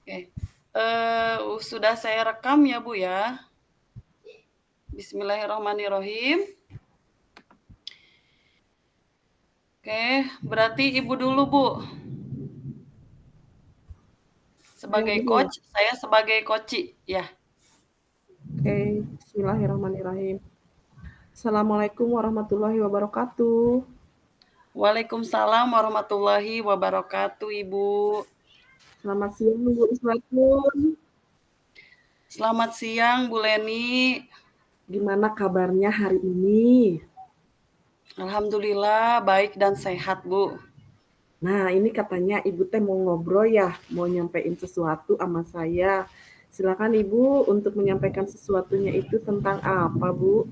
Oke. Sudah saya rekam ya, Bu, ya. Bismillahirrahmanirrahim. Oke, berarti Ibu dulu, Bu. Saya Sebagai dulu ya. coach, saya sebagai koci, ya. Oke, Bismillahirrahmanirrahim. Assalamualaikum warahmatullahi wabarakatuh. Waalaikumsalam warahmatullahi wabarakatuh, Ibu. Selamat siang, Bu Iswatun. Selamat siang, Bu Leni. Gimana kabarnya hari ini? Alhamdulillah baik dan sehat, Bu. Nah, ini katanya Ibu teh mau ngobrol ya, mau nyampein sesuatu sama saya. Silakan Ibu untuk menyampaikan sesuatunya itu tentang apa, Bu?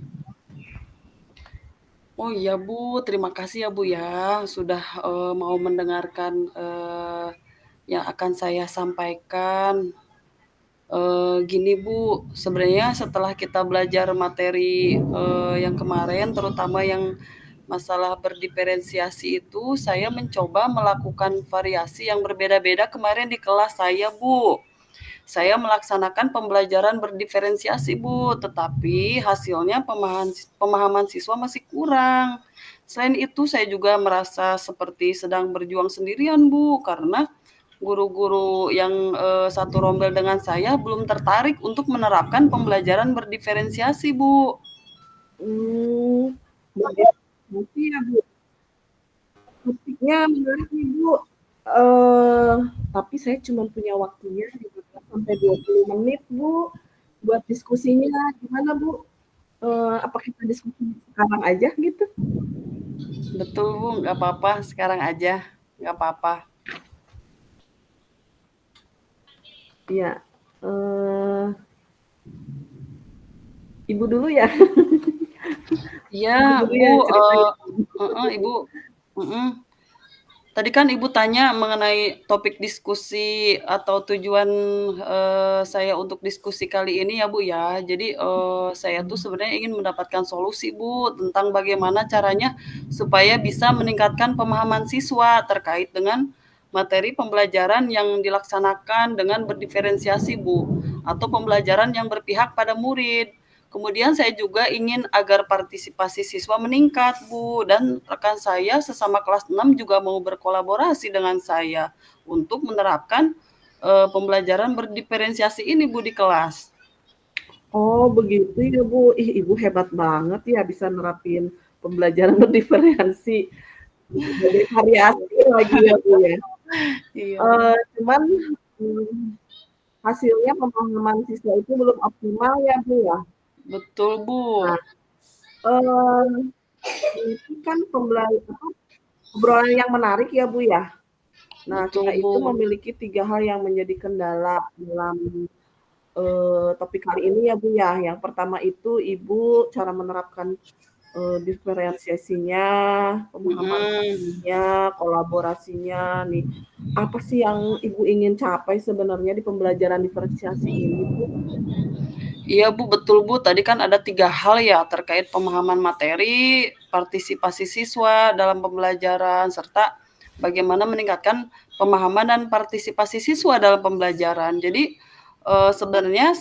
Oh iya, Bu, terima kasih ya, Bu, ya, sudah mau mendengarkan yang akan saya sampaikan. Gini, Bu, sebenarnya setelah kita belajar materi yang kemarin, terutama yang masalah berdiferensiasi itu, saya mencoba melakukan variasi yang berbeda-beda kemarin di kelas saya, Bu. Saya melaksanakan pembelajaran berdiferensiasi, Bu, tetapi hasilnya pemahaman siswa masih kurang. Selain itu, saya juga merasa seperti sedang berjuang sendirian, Bu, karena guru-guru yang satu rombel dengan saya belum tertarik untuk menerapkan pembelajaran berdiferensiasi, Bu. Hmm, Begitu ya, Bu. Topiknya menarik nih, Bu. Eh, tapi saya cuma punya waktunya 15 sampai 20 menit, Bu, buat diskusinya. Gimana, Bu? Apa kita diskusi sekarang aja gitu? Betul, Bu, nggak apa-apa, sekarang aja, nggak apa-apa. Iya. Eh, Ibu dulu ya. Iya, Ibu dulu Bu, ya ceritanya. Ibu. Mm-mm. Tadi kan Ibu tanya mengenai topik diskusi atau tujuan saya untuk diskusi kali ini ya, Bu, ya. Jadi saya tuh sebenarnya ingin mendapatkan solusi, Bu, tentang bagaimana caranya supaya bisa meningkatkan pemahaman siswa terkait dengan materi pembelajaran yang dilaksanakan dengan berdiferensiasi, Bu, atau pembelajaran yang berpihak pada murid. Kemudian saya juga ingin agar partisipasi siswa meningkat, Bu, dan rekan saya sesama kelas 6 juga mau berkolaborasi dengan saya untuk menerapkan pembelajaran berdiferensiasi ini, Bu, di kelas. Oh, begitu ya, Bu. Ih, Ibu hebat banget ya bisa nerapin pembelajaran berdiferensi. Berbagai variasi lagi ya, Bu, ya. Iya, Cuman, mmm, hasilnya pemahaman siswa itu belum optimal ya, Bu, ya. betul, Bu. Nah, eee, itu kan obrolan yang menarik ya, Bu, ya. Nah, Betul, kita Bu. itu memiliki 3 hal yang menjadi kendala dalam, topik kali ini ya, Bu, ya. Yang pertama itu Ibu cara menerapkan, diferensiasinya, pemahaman Mhm. umumnya, kolaborasinya nih. Apa sih yang Ibu ingin capai sebenarnya di pembelajaran diferensiasi ini, Bu? Iya, Bu, betul, Bu. Tadi kan ada 3 hal ya terkait pemahaman materi, partisipasi siswa dalam pembelajaran, serta bagaimana meningkatkan pemahaman dan partisipasi siswa dalam pembelajaran. Jadi, sebenarnya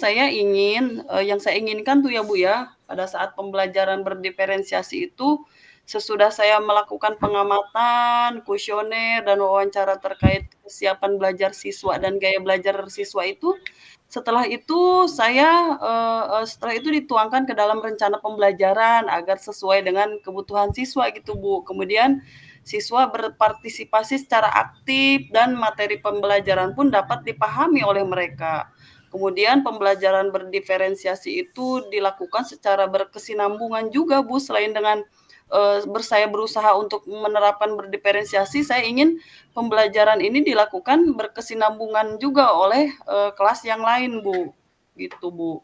yang saya inginkan tuh ya, Bu, ya, pada saat pembelajaran berdiferensiasi itu, sesudah saya melakukan pengamatan, kuesioner, dan wawancara terkait kesiapan belajar siswa dan gaya belajar siswa itu, setelah itu dituangkan ke dalam rencana pembelajaran agar sesuai dengan kebutuhan siswa gitu, Bu. Kemudian siswa berpartisipasi secara aktif dan materi pembelajaran pun dapat dipahami oleh mereka. Kemudian pembelajaran berdiferensiasi itu dilakukan secara berkesinambungan juga, Bu. Selain dengan saya berusaha untuk menerapkan berdiferensiasi, saya ingin pembelajaran ini dilakukan berkesinambungan juga oleh kelas yang lain, Bu. Gitu, Bu.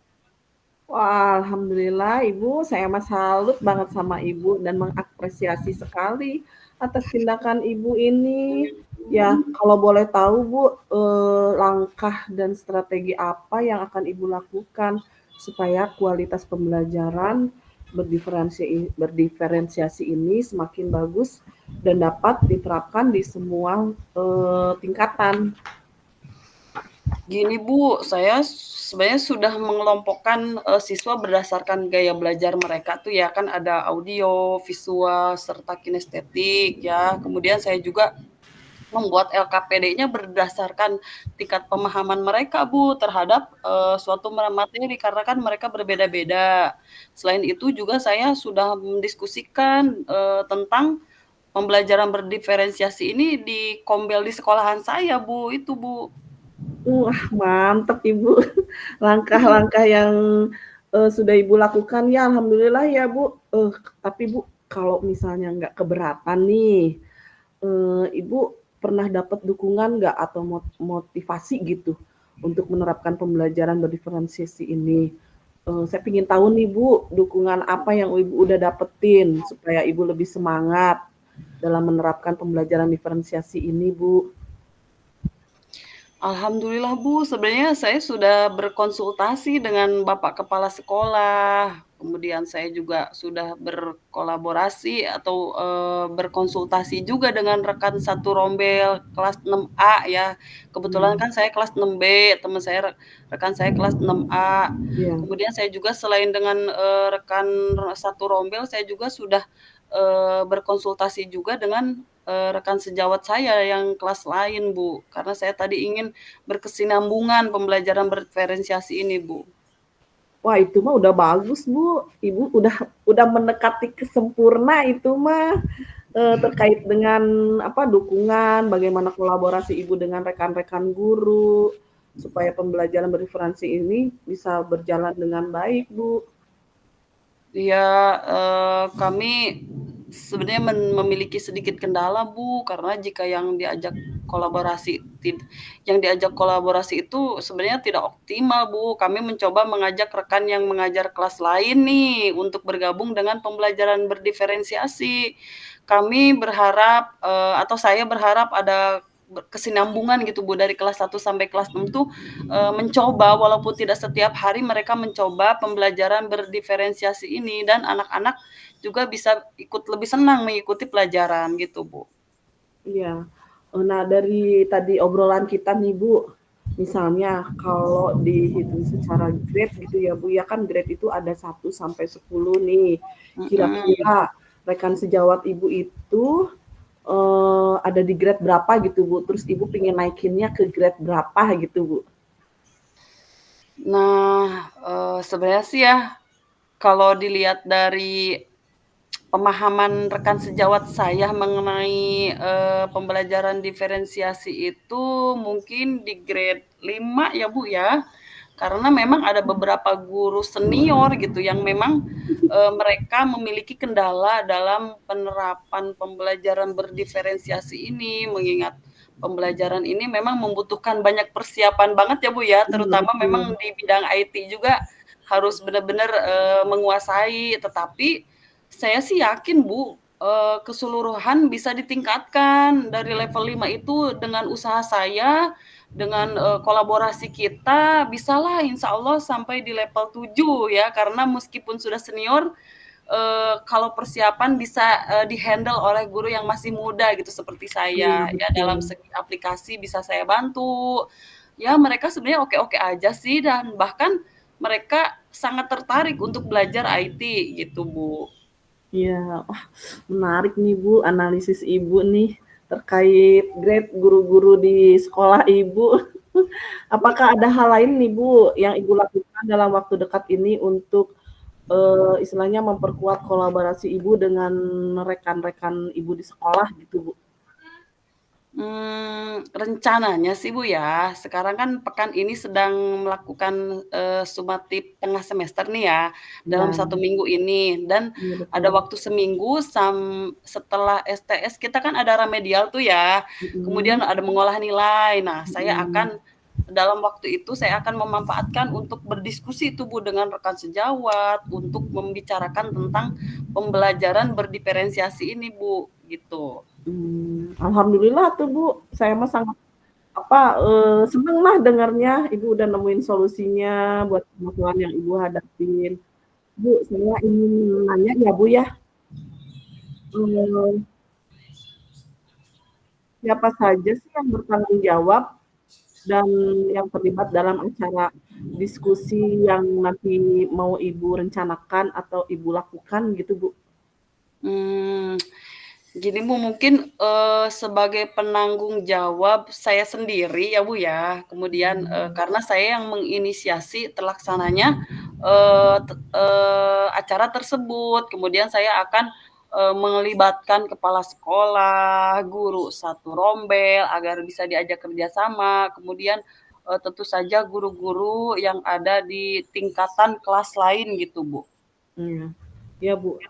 Wah, alhamdulillah Ibu, saya mah salut banget sama Ibu dan mengapresiasi sekali atas tindakan Ibu ini. Ya, kalau boleh tahu Bu, langkah dan strategi apa yang akan Ibu lakukan supaya kualitas pembelajaran berdiferensiasi ini semakin bagus dan dapat diterapkan di semua tingkatan. Gini Bu, saya sebenarnya sudah mengelompokkan, siswa berdasarkan gaya belajar mereka tuh ya, kan ada audio, visual, serta kinestetik ya. Kemudian saya juga membuat LKPD-nya berdasarkan tingkat pemahaman mereka Bu, terhadap, suatu materi karena kan mereka berbeda-beda. Selain itu juga saya sudah mendiskusikan, tentang pembelajaran berdiferensiasi ini di kombel di sekolahan saya Bu, itu Bu. Wah, mantap Ibu, Mhm. langkah-langkah yang, sudah Ibu lakukan ya alhamdulillah ya Bu, tapi Bu, kalau misalnya nggak keberatan nih, Ibu pernah dapat dukungan nggak atau motivasi gitu untuk menerapkan pembelajaran berdiferensiasi ini? Saya pengen tahu nih Bu, dukungan apa yang Ibu udah dapetin supaya Ibu lebih semangat dalam menerapkan pembelajaran diferensiasi ini Bu? Alhamdulillah Bu, sebenarnya saya sudah berkonsultasi dengan Bapak Kepala Sekolah, kemudian saya juga sudah berkolaborasi atau, berkonsultasi juga dengan rekan satu rombel kelas 6A ya. Kebetulan Mmm, kan saya kelas 6B, teman saya rekan saya kelas 6A. iya. Kemudian saya juga selain dengan, rekan satu rombel, saya juga sudah, berkonsultasi juga dengan, rekan sejawat saya yang kelas lain, Bu. Karena saya tadi ingin berkesinambungan pembelajaran berdiferensiasi ini, Bu. Wah, itu mah udah bagus, Bu. Ibu udah mendekati kesempurna itu mah, terkait dengan apa, dukungan, bagaimana kolaborasi Ibu dengan rekan-rekan guru, supaya pembelajaran berdiferensi ini bisa berjalan dengan baik, Bu. Iya, kami sebenarnya memiliki sedikit kendala, Bu, karena jika yang diajak kolaborasi itu sebenarnya tidak optimal, Bu. Kami mencoba mengajak rekan yang mengajar kelas lain nih untuk bergabung dengan pembelajaran berdiferensiasi. Kami berharap, atau saya berharap ada kesinambungan gitu, Bu, dari kelas 1 sampai kelas 6 tuh, mencoba walaupun tidak setiap hari mereka mencoba pembelajaran berdiferensiasi ini dan anak-anak juga bisa ikut lebih senang mengikuti pelajaran gitu, Bu. Iya. Nah, dari tadi obrolan kita nih, Bu, misalnya kalau dihitung secara grade gitu ya, Bu, ya kan grade itu ada 1 sampai 10 nih. Mhm. Kira-kira rekan sejawat Ibu itu, ada di grade berapa gitu, Bu? Terus Ibu pengen naikinnya ke grade berapa gitu, Bu? Nah, sebenarnya sih ya, kalau dilihat dari pemahaman rekan sejawat saya mengenai, pembelajaran diferensiasi itu mungkin di grade 5 ya, Bu, ya. Karena memang ada beberapa guru senior gitu yang memang, mereka memiliki kendala dalam penerapan pembelajaran berdiferensiasi ini, mengingat pembelajaran ini memang membutuhkan banyak persiapan banget ya, Bu, ya, Iya, terutama memang betul. di bidang IT juga harus benar-benar, menguasai. Tetapi saya sih yakin, Bu, keseluruhan bisa ditingkatkan dari level 5 itu dengan usaha saya, dengan, kolaborasi kita, bisalah insya Allah sampai di level 7 ya, karena meskipun sudah senior, kalau persiapan bisa, di-handle oleh guru yang masih muda gitu seperti Iya, saya. Ya dalam betul. segi aplikasi bisa saya bantu. Ya mereka sebenarnya oke-oke aja sih dan bahkan mereka sangat tertarik untuk belajar IT gitu, Bu. Iya, wah menarik nih Bu, analisis Ibu nih terkait grade guru-guru di sekolah Ibu. Apakah ada hal lain nih Bu yang Ibu lakukan dalam waktu dekat ini untuk, istilahnya memperkuat kolaborasi Ibu dengan rekan-rekan Ibu di sekolah gitu Bu? Rencananya sih, Bu, ya, sekarang kan pekan ini sedang melakukan, sumatif tengah semester nih ya, dalam Iya, 1 minggu ini dan iya ada betul. waktu seminggu setelah STS kita kan ada remedial tuh ya, Mhm, kemudian ada mengolah nilai. Nah, mhm, dalam waktu itu saya akan memanfaatkan untuk berdiskusi tuh, Bu, dengan rekan sejawat untuk membicarakan tentang pembelajaran berdiferensiasi ini, Bu, gitu. alhamdulillah tuh Bu, saya mah sangat apa, seneng lah dengarnya Ibu udah nemuin solusinya buat permasalahan yang Ibu hadapin. Bu, saya ingin nanya ya, Bu, ya, eee, siapa saja sih yang bertanggung jawab dan yang terlibat dalam acara diskusi yang nanti mau Ibu rencanakan atau Ibu lakukan gitu, Bu? Mmm, gini Bu, mungkin, sebagai penanggung jawab saya sendiri ya Bu ya, kemudian, karena saya yang menginisiasi terlaksananya, acara tersebut, kemudian saya akan, melibatkan kepala sekolah, guru satu rombel agar bisa diajak kerjasama, kemudian, tentu saja guru-guru yang ada di tingkatan kelas lain gitu Bu. Iya. Ya, Bu,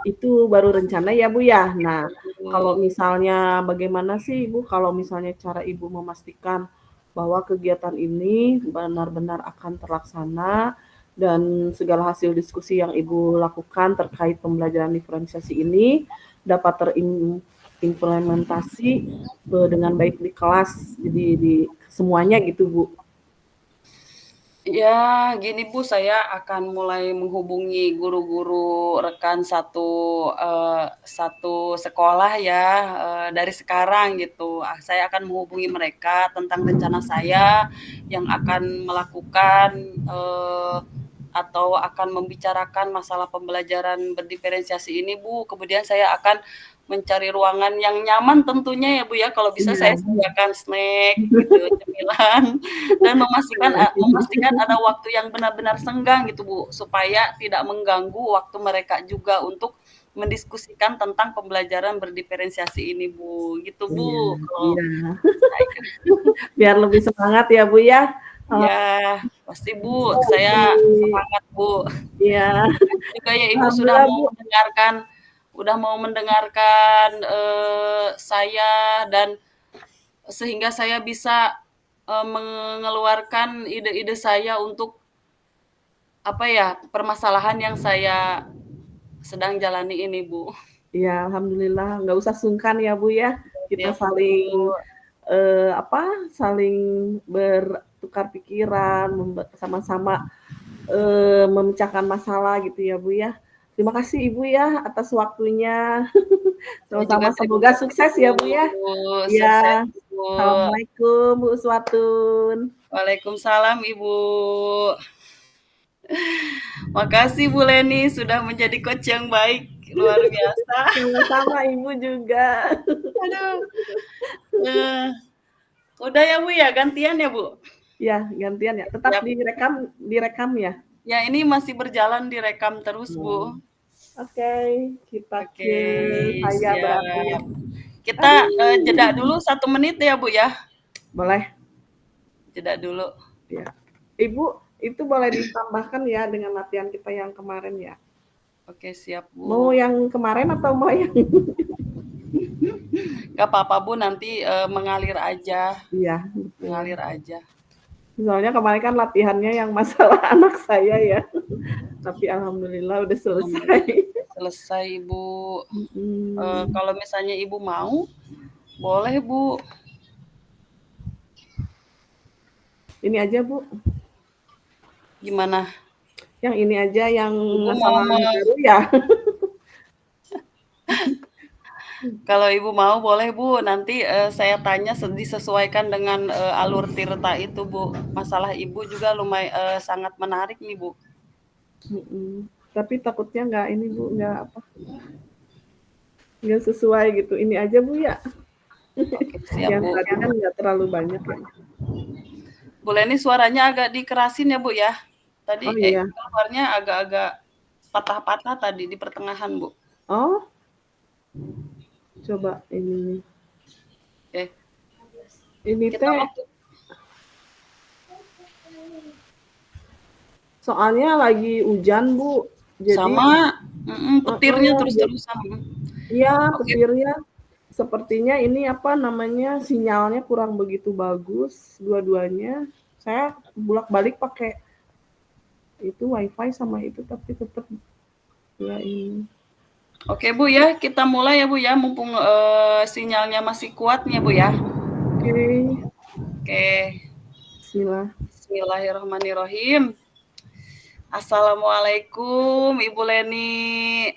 itu baru rencana ya, Bu, ya. Nah, kalau Betul. misalnya bagaimana sih, Ibu, kalau misalnya cara Ibu memastikan bahwa kegiatan ini benar-benar akan terlaksana dan segala hasil diskusi yang Ibu lakukan terkait pembelajaran diferensiasi ini dapat terimplementasi, dengan baik di kelas, jadi di semuanya gitu, Bu? Ya, gini Bu, saya akan mulai menghubungi guru-guru rekan satu sekolah ya, dari sekarang gitu. Saya akan menghubungi mereka tentang rencana saya yang akan melakukan, atau akan membicarakan masalah pembelajaran berdiferensiasi ini Bu. Kemudian saya akan mencari ruangan yang nyaman tentunya ya Bu ya, kalau bisa Iya. saya sediakan snack gitu, cemilan. Dan memastikan ada waktu yang benar-benar senggang gitu, Bu, supaya tidak mengganggu waktu mereka juga untuk mendiskusikan tentang pembelajaran berdiferensiasi ini, Bu. Gitu, Iya Bu, kalau iya. saya. Biar lebih semangat ya, Bu, ya. Iya, pasti, Bu, saya Oke. semangat, Bu. Iya. Terima kasih juga ya Ibu sudah Alhamdulillah, mau Bu. mendengarkan, saya dan sehingga saya bisa, mengeluarkan ide-ide saya untuk apa ya, permasalahan yang saya sedang jalani ini, Bu. Iya, alhamdulillah, nggak usah sungkan ya, Bu, ya. Kita Siap, Bu. saling, apa, saling bertukar pikiran, sama-sama, memecahkan masalah gitu ya, Bu, ya. Terima kasih Ibu ya atas waktunya. Saya juga Sama-sama terima semoga kasih, sukses Bu. ya, Bu, ya. Sukses, Iya. Bu. Assalamualaikum, Bu Uswatun. Waalaikumsalam, Ibu. Makasih Bu Leni sudah menjadi coach yang baik, luar biasa. Sama-sama Ibu juga. Aduh, eh, udah ya Bu ya, gantian ya Bu? Ya, gantian ya. Tetap Siap. direkam ya? Ya ini masih berjalan direkam terus Bu. Oh. Oke, kita Oke, ke saya berarti ya. siap. Kita jeda Aduh. dulu 1 menit ya Bu ya. Boleh. Jeda dulu. Ya. Ibu, itu boleh ditambahkan ya dengan latihan kita yang kemarin ya. Oke, siap Mau Bu. yang kemarin atau mau yang Gak apa-apa Bu, nanti mengalir aja. iya, betul. Mengalir aja. Soalnya kemarin kan latihannya yang masalah anak saya ya. Tapi alhamdulillah udah selesai. Alhamdulillah selesai Bu. Mhm. Kalau misalnya Ibu mau, boleh Bu. Ini aja, Bu. Gimana? Yang ini aja yang Ibu mau masalah baru ya. kalau Ibu mau boleh Bu, nanti saya tanya disesuaikan dengan alur Tirta itu Bu. Masalah Ibu juga lumayan sangat menarik nih Bu. Mhm. Tapi takutnya nggak ini, Bu, nggak apa, nggak sesuai gitu. Ini aja, Bu, ya. Oke, siap Yang Bu. tadi kan nggak terlalu banyak ya. Bu Leni suaranya agak dikerasin ya Bu ya. Oh Tadi iya. keluarnya agak-agak patah-patah tadi di pertengahan Bu. Oh, coba ini. Oke, Ini kita teh waktu soalnya lagi hujan, Bu. Jadi sama petirnya heeh, terus-terusan. iya Oke, petirnya sepertinya ini apa namanya, sinyalnya kurang begitu bagus dua-duanya. Saya bolak-balik pakai itu WiFi sama itu tapi tetap nggak ini. oke Bu ya, kita mulai ya Bu ya, mumpung sinyalnya masih kuat nih ya Bu ya. Oke, Oke, bismillah. Bismillahirrahmanirrahim. Assalamualaikum Ibu Leni.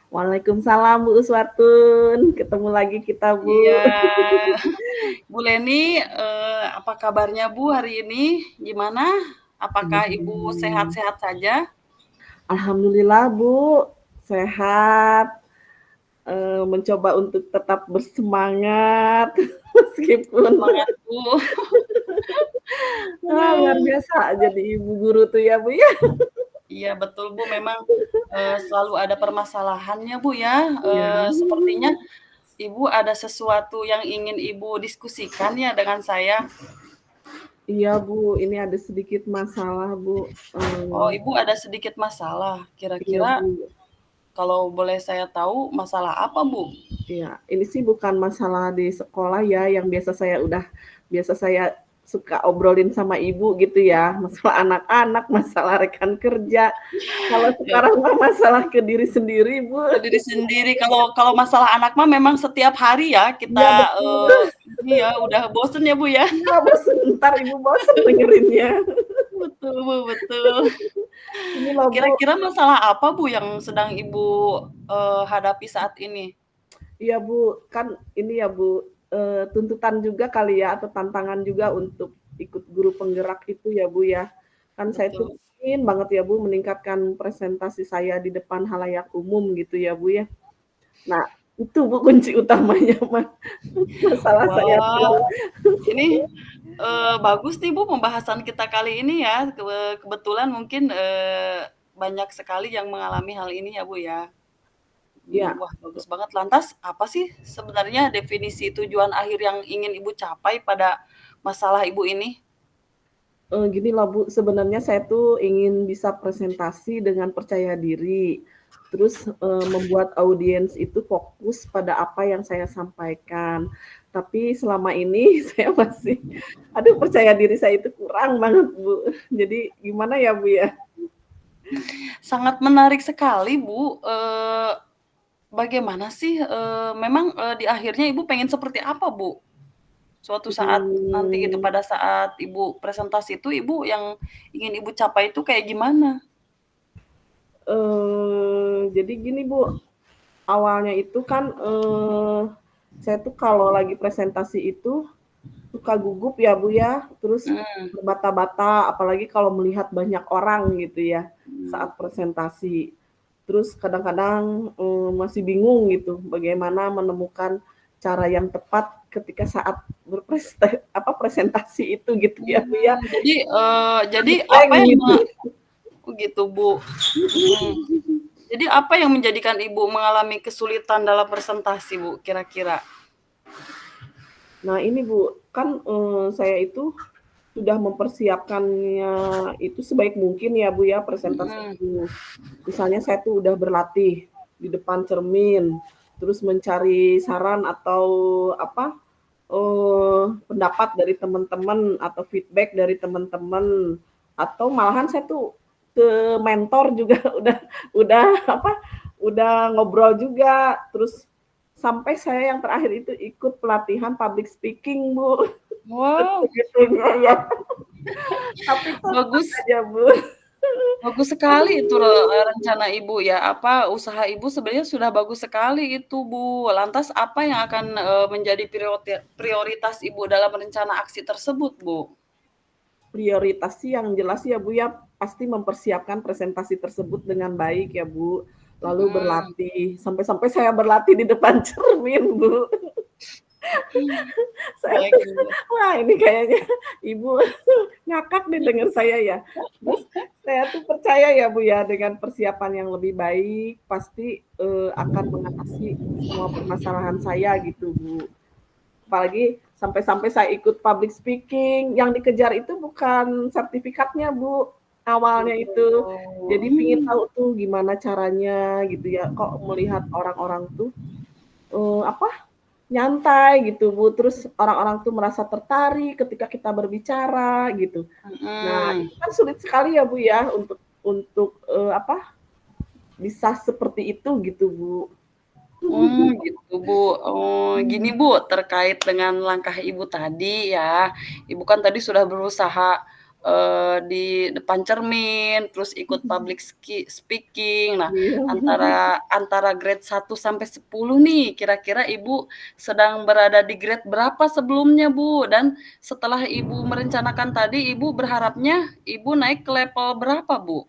Waalaikumsalam Bu Uswatun, ketemu lagi kita Bu. Iya, Bu Leni, apa kabarnya Bu hari ini? Gimana? Apakah Ibu Hmm. sehat-sehat saja? Alhamdulillah Bu, sehat, mencoba untuk tetap bersemangat meskipun Semangat Bu. luar Aduh. biasa jadi ibu guru tuh ya Bu ya. Iya betul Bu, memang selalu ada permasalahannya Bu ya. Iya. Sepertinya Ibu ada sesuatu yang ingin Ibu diskusikan ya dengan saya. Iya Bu, ini ada sedikit masalah Bu. Oh, Ibu ada sedikit masalah. Iya Kira-kira Bu. kalau boleh saya tahu masalah apa Bu? Iya, ini sih bukan masalah di sekolah ya, yang biasa saya suka obrolin sama ibu gitu ya, masalah anak-anak, masalah rekan kerja. Kalau Ya, sekarang mah masalah ke diri sendiri, Bu. ke diri sendiri. Kalau kalau masalah anak mah memang setiap hari ya Iya kita, betul. ini ya udah bosen ya Bu ya. Iya bosen, entar ibu bosen dengerinnya. Betul Bu, betul. Ini loh Bu, Kira-kira masalah apa Bu yang sedang Ibu, hadapi saat ini? iya Bu, kan ini ya Bu, tuntutan juga kali ya atau tantangan juga untuk ikut guru penggerak itu ya Bu ya. Kan saya tuh Betul. ingin banget ya Bu meningkatkan presentasi saya di depan halayak umum gitu ya Bu ya. Nah, itu Bu kunci utamanya mah, masalah saya Wah, tuh. ini, bagus nih Bu pembahasan kita kali ini ya. Kebetulan mungkin, banyak sekali yang mengalami hal ini ya Bu ya. Ya, Wah bagus banget. Lantas apa sih sebenarnya definisi tujuan akhir yang ingin Ibu capai pada masalah Ibu ini? gini loh Bu, sebenarnya saya tuh ingin bisa presentasi dengan percaya diri, terus, membuat audiens itu fokus pada apa yang saya sampaikan. Tapi selama ini saya masih aduh percaya diri saya itu kurang banget Bu. Jadi gimana ya Bu ya? Sangat menarik sekali Bu, bagaimana sih, memang, di akhirnya Ibu pengen seperti apa Bu? Suatu saat nanti gitu, Mmm, pada saat Ibu presentasi itu Ibu yang ingin Ibu capai itu kayak gimana? jadi gini Bu, awalnya itu kan, saya tuh kalau lagi presentasi itu suka gugup ya, Bu, ya, terus Mhm, berbata-bata, apalagi kalau melihat banyak orang gitu ya, mmm, saat presentasi. Terus kadang-kadang, masih bingung gitu bagaimana menemukan cara yang tepat ketika saat presentasi itu gitu ya, Bu, ya. jadi Blank apa yang gitu. oh gitu, Bu, mhm. Jadi apa yang menjadikan Ibu mengalami kesulitan dalam presentasi, Bu, kira-kira? Nah ini, Bu, kan, saya itu sudah mempersiapkannya itu sebaik mungkin ya, Bu, ya, presentasi Mhm, itu. Misalnya saya tuh udah berlatih di depan cermin, terus mencari saran atau apa, pendapat dari teman-teman atau feedback dari teman-teman, atau malahan saya tuh ke mentor juga udah apa, udah ngobrol juga, terus sampai saya yang terakhir itu ikut pelatihan public speaking, Bu, wow, segitunya ya, tapi tetap bagus aja, Bu. bagus sekali itu rencana Ibu ya, apa, usaha Ibu sebenarnya sudah bagus sekali itu, Bu. Lantas apa yang akan, menjadi prioritas Ibu dalam rencana aksi tersebut, Bu? Prioritas sih yang jelas ya, Bu, ya, pasti mempersiapkan presentasi tersebut dengan baik ya, Bu. Lalu Mhm, berlatih, sampai-sampai saya berlatih di depan cermin, Bu. Saya baik, tuh, Bu. wah ini kayaknya Ibu ngakak nih denger saya ya. Terus saya tuh percaya ya, Bu, ya, dengan persiapan yang lebih baik pasti, akan mengatasi semua permasalahan saya gitu, Bu. Apalagi sampai-sampai saya ikut public speaking, yang dikejar itu bukan sertifikatnya, Bu, awalnya itu. Oh, Jadi pengen tahu tuh gimana caranya gitu ya, kok melihat orang-orang tuh, nyantai gitu, Bu, terus orang-orang tuh merasa tertarik ketika kita berbicara gitu. Nah, mhm. itu kan sulit sekali ya, Bu, ya, bisa seperti itu gitu, Bu. Gitu, Bu. Gini, Bu, terkait dengan langkah Ibu tadi ya, Ibu kan tadi sudah berusaha, di depan cermin, terus ikut public speaking. Nah, Iya. antara antara grade 1 sampai 10 nih, kira-kira Ibu sedang berada di grade berapa sebelumnya, Bu? Dan setelah Ibu merencanakan tadi, Ibu berharapnya Ibu naik ke level berapa, Bu?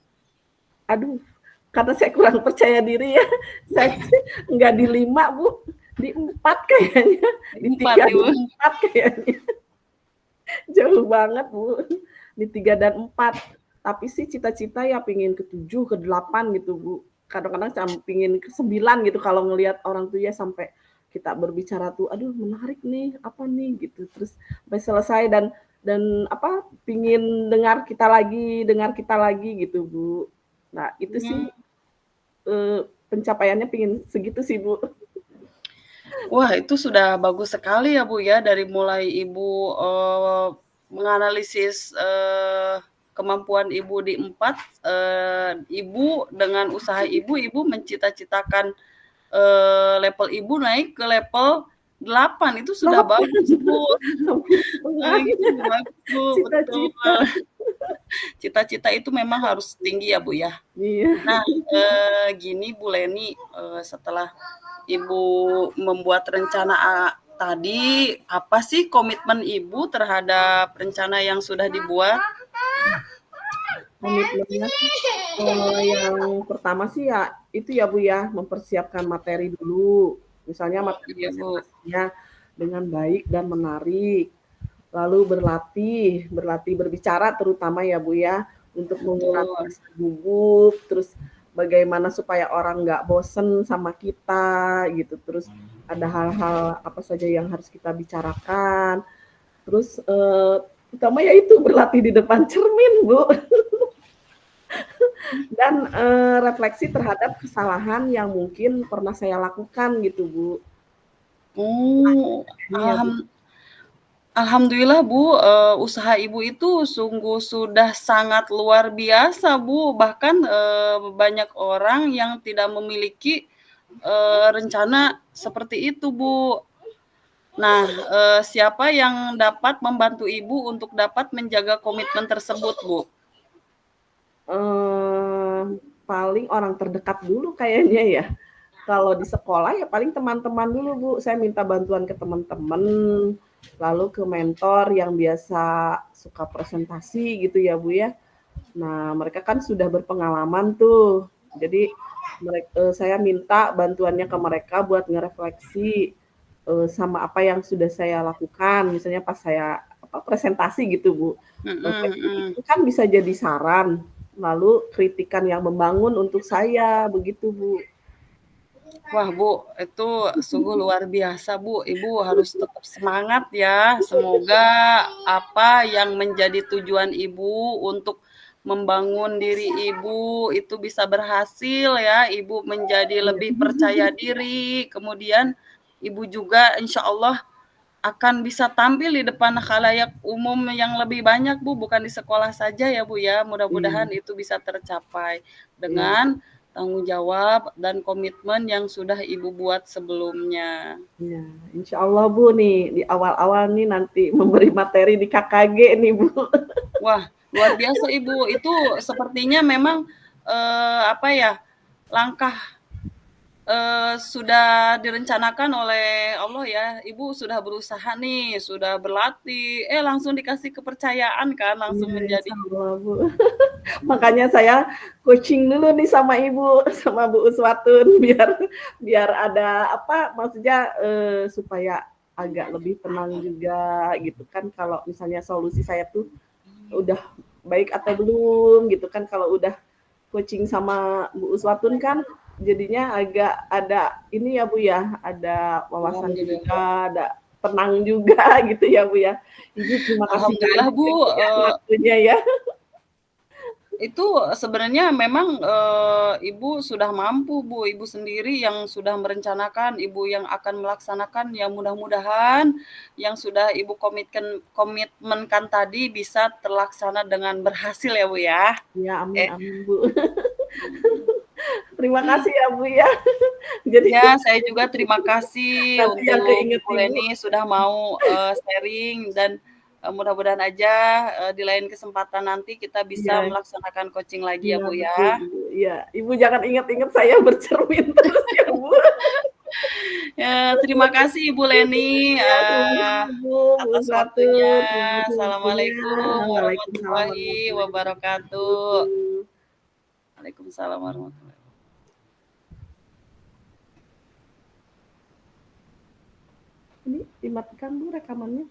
Aduh, karena saya kurang percaya diri ya, saya sih nggak di 5 Bu, di 4 kayaknya, Di di 4, 3 di Ibu. 4 kayaknya. Jauh banget Bu, di 3 dan 4. Tapi sih cita-cita ya pingin ke 7, ke 8 gitu Bu. Kadang-kadang pingin ke 9 gitu kalau ngelihat orang tuh ya sampai kita berbicara tuh, "Aduh menarik nih, apa nih?" Gitu. Terus sampai selesai dan apa, pingin dengar kita lagi gitu Bu. Nah itu sih, Mmm. pencapaiannya pingin segitu sih Bu. Wah, itu sudah bagus sekali ya, Bu, ya, dari mulai Ibu, menganalisis, kemampuan Ibu di 4, Ibu dengan usaha Ibu, Ibu mencita-citakan, level Ibu naik ke level 8, itu sudah 8, bagus, Bu. hampir setengahnya Itu bagus, Bu, betul. cita-cita. Cita-cita itu memang harus tinggi ya, Bu, ya. Iya. Nah, gini Bu Leni, setelah Ibu membuat rencana tadi, apa sih komitmen Ibu terhadap rencana yang sudah dibuat? Komitmennya sih, yang pertama sih ya itu ya, Bu, ya, mempersiapkan materi dulu. Misalnya materi Iya, Bu. presentasinya dengan baik dan menarik, lalu berlatih berbicara terutama ya, Bu, ya, untuk mengurangi Betul. rasa gugup, terus bagaimana supaya orang nggak bosen sama kita gitu, terus ada hal-hal apa saja yang harus kita bicarakan, terus, terutama ya itu berlatih di depan cermin, Bu. Dan, refleksi terhadap kesalahan yang mungkin pernah saya lakukan gitu, Bu. Oh, Ini ya, Bu. alhamdulillah Bu, usaha Ibu itu sungguh sudah sangat luar biasa Bu, bahkan, banyak orang yang tidak memiliki, rencana seperti itu Bu. Nah, siapa yang dapat membantu Ibu untuk dapat menjaga komitmen tersebut, Bu? Eee, Paling orang terdekat dulu kayaknya ya. Kalau di sekolah ya paling teman-teman dulu, Bu. Saya minta bantuan ke teman-teman, lalu ke mentor yang biasa suka presentasi gitu ya, Bu, ya. Nah, mereka kan sudah berpengalaman tuh. Jadi saya minta bantuannya ke mereka buat ngerefleksi, sama apa yang sudah saya lakukan, misalnya pas saya, apa, presentasi gitu, Bu. Mhm, mhm. Itu kan bisa jadi saran, lalu kritikan yang membangun untuk saya, begitu, Bu. Wah, Bu, itu sungguh luar biasa, Bu. Ibu harus tetap semangat ya. Semoga apa yang menjadi tujuan Ibu untuk membangun diri Ibu itu bisa berhasil ya. Ibu menjadi Iya. lebih percaya diri. Kemudian Ibu juga insya Allah akan bisa tampil di depan khalayak umum yang lebih banyak, Bu, bukan di sekolah saja ya, Bu, ya. Iya Mudah-mudahan itu bisa tercapai iya dengan tanggung jawab dan komitmen yang sudah Ibu buat sebelumnya. iya. Insyaallah, Bu, nih, di awal-awal nih nanti memberi materi di KKG nih, Bu. Wah, luar biasa, Ibu. Itu sepertinya memang, apa ya, langkah sudah direncanakan oleh Allah ya, Ibu sudah berusaha nih, sudah berlatih, langsung dikasih kepercayaan kan, langsung Iya, menjadi insyaallah, Bu. Makanya saya coaching dulu nih sama Ibu, sama Bu Uswatun biar biar ada apa, maksudnya, supaya agak lebih tenang juga gitu kan kalau misalnya solusi saya tuh udah baik atau belum gitu kan, kalau udah coaching sama Bu Uswatun kan jadinya agak ada ini ya, Bu, ya, ada wawasan alhamdulillah. juga, ada tenang juga gitu ya, Bu, ya. Ibu terima kasih Alhamdulillah, banyak Bu, ya, Bu, ya, waktunya ya. itu sebenarnya memang, Ibu sudah mampu, Bu, Ibu sendiri yang sudah merencanakan, Ibu yang akan melaksanakan, yang mudah-mudahan yang sudah Ibu komitmenkan tadi bisa terlaksana dengan berhasil ya, Bu, ya. Iya, amin Eh, amin, Bu. Terima kasih ya, Bu, ya. Jadi ya, saya juga terima kasih nanti yang untuk keinget Bu Ibu Leni sudah mau, sharing dan, mudah-mudahan aja, di lain kesempatan nanti kita bisa Iya. melaksanakan coaching lagi ya, Iya, Bu, betul, ya. Bu, iya. Ibu jangan inget-inget saya bercermin terus ya, Bu. Terima kasih Ibu Leni, Iya, sama-sama, Bu, Bu atas waktunya. Zatur, terima kasih waktunya. Assalamualaikum Waalaikumsalam warahmatullahi warahmatullahi wabarakatuh. wabarakatuh. Waalaikumsalam warahmatullahi Ini dimatikan, Bu, rekamannya.